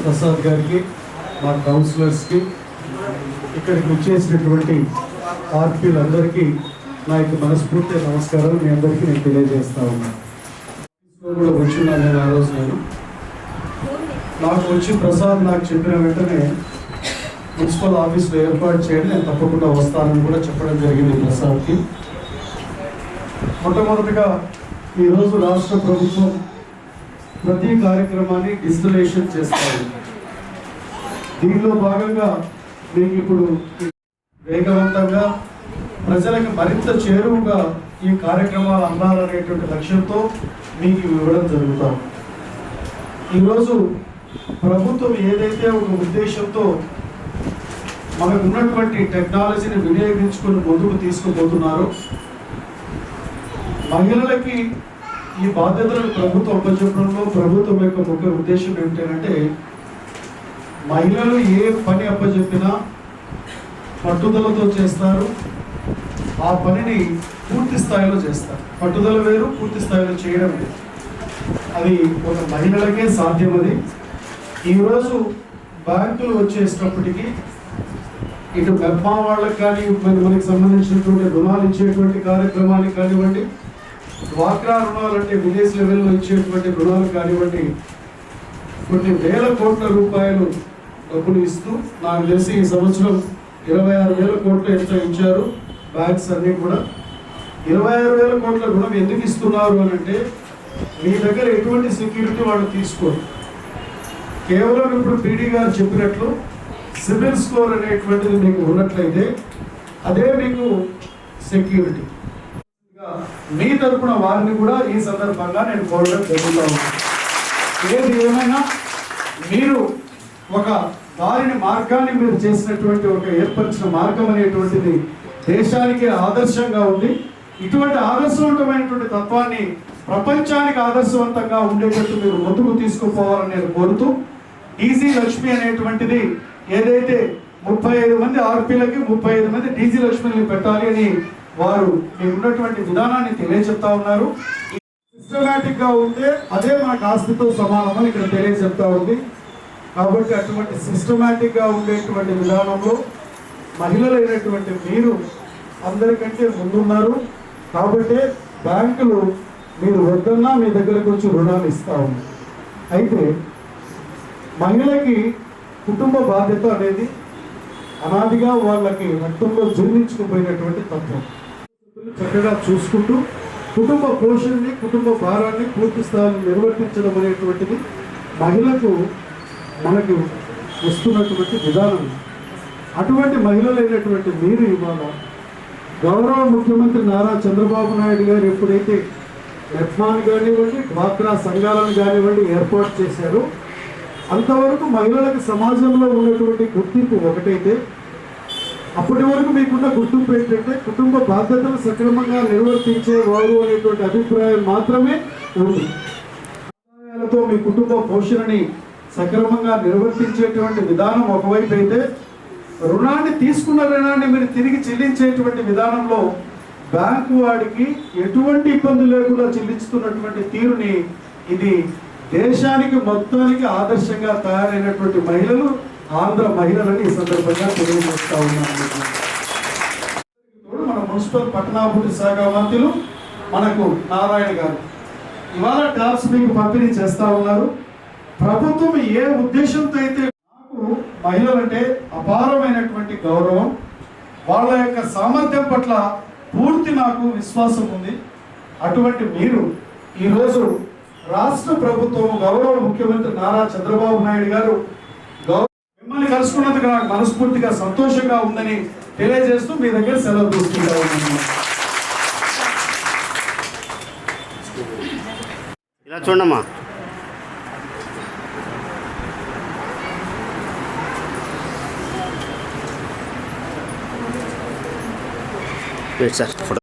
ప్రసాద్ గారికి, మా కౌన్సిలర్స్కి, ఇక్కడికి వచ్చేసినటువంటి ఆర్పీలందరికీ నా యొక్క మనస్ఫూర్తి నమస్కారాలు మీ అందరికీ నేను తెలియజేస్తా ఉన్నాను. కూడా వచ్చిన్నాను నేను ఆ రోజు. నాకు వచ్చి ప్రసాద్ నాకు చెప్పిన వెంటనే మున్సిపల్ ఆఫీస్లో ఏర్పాటు చేయండి, నేను తప్పకుండా వస్తానని కూడా చెప్పడం జరిగింది ప్రసాద్కి. మొట్టమొదటిగా ఈరోజు రాష్ట్ర ప్రభుత్వం ప్రతి కార్యక్రమాన్ని డిజిటలైజేషన్ చేస్తారు. దీనిలో భాగంగా మీకు ఇప్పుడు వేగవంతంగా ప్రజలకు మరింత చేరువుగా ఈ కార్యక్రమాలు అందాలనేటువంటి లక్ష్యంతో మీకు ఇవ్వడం జరుగుతాం. ఈరోజు ప్రభుత్వం ఏదైతే ఒక ఉద్దేశంతో మనకు ఉన్నటువంటి టెక్నాలజీని వినియోగించుకుని ముందుకు తీసుకుపోతున్నారో, మహిళలకి ఈ బాధ్యతలను ప్రభుత్వం అప్పచెప్పడంలో ప్రభుత్వం యొక్క ముఖ్య ఉద్దేశం ఏమిటంటే, మహిళలు ఏ పని అప్పచెప్పినా పట్టుదలతో చేస్తారు, ఆ పనిని పూర్తి స్థాయిలో చేస్తారు. పట్టుదల వేరు, పూర్తి స్థాయిలో చేయడం వేరు. అది ఒక మహిళలకే సాధ్యం. అది ఈరోజు బ్యాంకులు వచ్చేటప్పటికి ఇటు మెప్మా వాళ్ళకి కానీ, మనకి సంబంధించినటువంటి రుణాలు ఇచ్చేటువంటి కార్యక్రమాలు కానివ్వండి, డ్వాక్రా రుణాలు అంటే విలేజ్ లెవెల్లో ఇచ్చేటువంటి రుణాలు కానివ్వండి, కొన్ని వేల కోట్ల రూపాయలు డబ్బులు ఇస్తూ, నాకు తెలిసి ఈ సంవత్సరం 26,000 కోట్లు ఎంత ఇచ్చారు బ్యాంక్స్ అన్నీ కూడా. 26,000 కోట్ల రుణం ఎందుకు ఇస్తున్నారు అని అంటే, మీ దగ్గర ఎటువంటి సెక్యూరిటీ వాళ్ళు తీసుకోరు. కేవలం ఇప్పుడు పీడీ గారు చెప్పినట్లు సిబిల్ స్కోర్ అనేటువంటిది మీకు ఉన్నట్లయితే అదే మీకు సెక్యూరిటీ. మీ తరపున వారిని కూడా ఈ సందర్భంగా నేను కోరడం జరుగుతూ ఉన్నాను. ఏది ఏమైనా మీరు ఒక మార్గాన్ని మీరు చేసినటువంటి ఒక ఏర్పరిచిన మార్గం అనేటువంటిది దేశానికి ఆదర్శంగా ఉంది. ఇటువంటి ఆదర్శవంతమైనటువంటి తత్వాన్ని ప్రపంచానికి ఆదర్శవంతంగా ఉండేటట్టు మీరు ముందుకు తీసుకుపోవాలని నేను కోరుతూ, డీజీ లక్ష్మి అనేటువంటిది ఏదైతే 35 మంది ఆర్పీలకి 35 మంది డీజీ లక్ష్మిని పెట్టాలి అని వారు మీకున్నటువంటి విధానాన్ని తెలియజెప్తా ఉన్నారు. సిస్టమేటిక్ గా ఉంటే అదే మనకు ఆస్తితో సమానమని ఇక్కడ తెలియజెప్తా ఉంది. కాబట్టి అటువంటి సిస్టమేటిక్ గా ఉండేటువంటి విధానంలో మహిళలైనటువంటి మీరు అందరికంటే ముందున్నారు. కాబట్టి బ్యాంకులు మీరు వద్దన్నా మీ దగ్గరకు వచ్చి రుణాలు ఇస్తా ఉంది. అయితే మహిళకి కుటుంబ బాధ్యత అనేది అనాదిగా వాళ్ళకి రక్తంలో జీర్ణించుకుపోయినటువంటి తత్వం. చక్కగా చూసుకుంటూ కుటుంబ పోషణని, కుటుంబ భారాన్ని పూర్తి స్థాయిలో నిర్వర్తించడం అనేటువంటిది మహిళకు మనకు వస్తున్నటువంటి విధానం. అటువంటి మహిళలైనటువంటి మీరు ఇవాళ గౌరవ ముఖ్యమంత్రి నారా చంద్రబాబు నాయుడు గారు ఎప్పుడైతే మెప్మాన్ కానివ్వండి, డ్వాక్రా సంఘాలను కానివ్వండి ఏర్పాటు చేశారో, అంతవరకు మహిళలకు సమాజంలో ఉన్నటువంటి గుర్తింపు ఒకటైతే, అప్పటి వరకు మీకున్న గుర్తింపు ఏంటంటే కుటుంబ బాధ్యతలు సక్రమంగా నిర్వర్తించేవారు అనేటువంటి అభిప్రాయం మాత్రమే ఉంది. ఆదాయాలతో మీ కుటుంబ పోషణని సక్రమంగా నిర్వర్తించేటువంటి విధానం ఒకవైపు అయితే, రుణాన్ని తీసుకున్న రుణాన్ని మీరు తిరిగి చెల్లించేటువంటి విధానంలో బ్యాంకు వాడికి ఎటువంటి ఇబ్బంది లేకుండా చెల్లించుతున్నటువంటి తీరుని, ఇది దేశానికి మొత్తానికి ఆదర్శంగా తయారైనటువంటి మహిళలు ఆంధ్ర మహిళలని ఈ సందర్భంగా తెలియజేస్తా ఉన్నాను. మన మున్సిపల్ పట్టణాభివృద్ధి శాఖ మంత్రులు మనకు నారాయణ గారు ఇవాళ ట్యాబ్స్ మీకు పంపిణీ చేస్తా ఉన్నారు. ప్రభుత్వం ఏ ఉద్దేశంతో అయితే, నాకు మహిళలంటే అపారమైనటువంటి గౌరవం, వాళ్ళ యొక్క సామర్థ్యం పట్ల పూర్తి నాకు విశ్వాసం ఉంది. అటువంటి మీరు ఈరోజు రాష్ట్ర ప్రభుత్వం గౌరవ ముఖ్యమంత్రి నారా చంద్రబాబు నాయుడు గారు మిమ్మల్ని కలుసుకున్నందుకు నాకు మనస్ఫూర్తిగా సంతోషంగా ఉందని తెలియజేస్తూ మీ దగ్గర సెలవు తీసుకుంటా ఉన్నాను. ఇలా చూడమ్మా. Sir photo